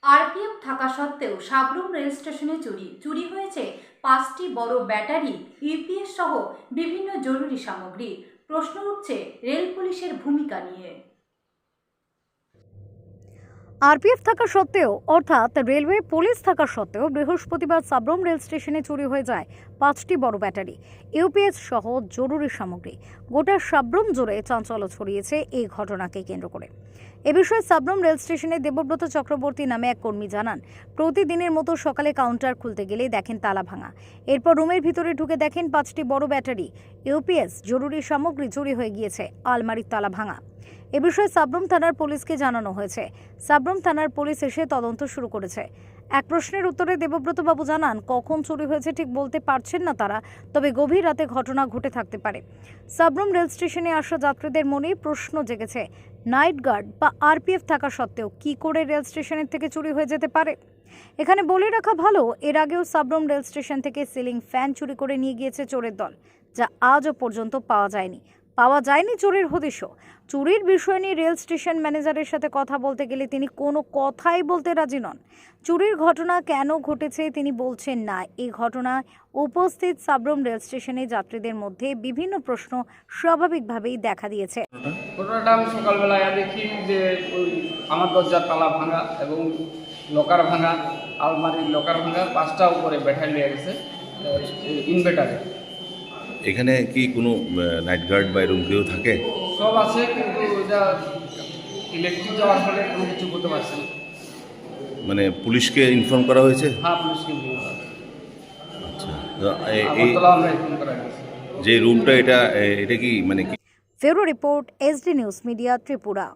RPF থাকা সত্ত্বেও Sabroom rail স্টেশনে চুরি হয়েছে 5টি বড় ব্যাটারি, ইউপিএস সহ বিভিন্ন জরুরি সামগ্রী। প্রশ্ন উঠছে রেল পুলিশের ভূমিকা নিয়ে। আরপিএফ থাকা সত্ত্বেও অর্থাৎ রেলওয়ে পুলিশ থাকা সত্ত্বেও বৃহস্পতিবার সাবরুম রেল স্টেশনে চুরি হয়ে যায় 5টি বড় ব্যাটারি, ইউপিএস সহ জরুরি সামগ্রী। গোটা সাবরুম জুড়ে চাঞ্চল্য ছড়িয়েছে এই ঘটনাকে কেন্দ্র করে। এ বিষয়ে সাবরুম রেল স্টেশনে দেবব্রত চক্রবর্তী নামে এক কর্মী জানান, প্রতিদিনের মতো সকালে কাউন্টার খুলতে গেলেই দেখেন তালা ভাঙা। এরপর রুমের ভিতরে ঢুকে দেখেন 5টি বড় ব্যাটারি, ইউপিএস, জরুরি সামগ্রী চুরি হয়ে গিয়েছে, আলমারির তালা ভাঙা। এ বিষয়ে সাবরুম থানার পুলিশকে জানানো হয়েছে। সাবরুম থানার পুলিশ এসে তদন্ত শুরু করেছে। এক প্রশ্নের উত্তরে দেবব্রতবাবু জানান, কখন চুরি হয়েছে ঠিক বলতে পারছেন না তারা, তবে গভীর রাতে ঘটনা ঘটে থাকতে পারে। সাবরুম রেল স্টেশনে আসা যাত্রীদের মনে প্রশ্ন জেগেছে, নাইট গার্ড বা আরপিএফ থাকা সত্ত্বেও কি করে রেল স্টেশনের থেকে চুরি হয়ে যেতে পারে। এখানে বলে রাখা ভালো, এর আগেও সাবরুম রেল স্টেশন থেকে সিলিং ফ্যান চুরি করে নিয়ে গিয়েছে চোরের দল, যা আজও পর্যন্ত পাওয়া যায়নি চোরের হদিশও। চুরির বিষয় নিয়ে রেল স্টেশন ম্যানেজারের সাথে কথা বলতে গেলে তিনি কোনো কথাই বলতে রাজি নন। চুরির ঘটনা কেন ঘটেছে তিনি বলছেন না। এই ঘটনায় উপস্থিত সাবরুম রেল স্টেশনে যাত্রীদের মধ্যে বিভিন্ন প্রশ্ন স্বাভাবিকভাবেই দেখা দিয়েছে। ঘটনাটা আমি সকালবেলায় দেখি যে ওই আমার দরজার তালা ভাঙা এবং লকার ভাঙা, আলমারির লকার ভাঙা, 5টা উপরে ব্যাটারি নিয়ে গেছে ইনভার্টারে। এখানে কি কোনো নাইট গার্ড বা এরকম কেউ থাকে? সব আছে, কিন্তু এটা ইলেকট্রিক যাওয়ার ফলে কোনো কিছু করতে পারছে না। মানে পুলিশকে ইনফর্ম করা হয়েছে? হ্যাঁ, পুলিশকে নিয়ে আচ্ছা, তো আমরা ইনফর্ম করা গেছে। যে রুমটা এটা কি মানে কি? Bureau report, SD news media, Tripura.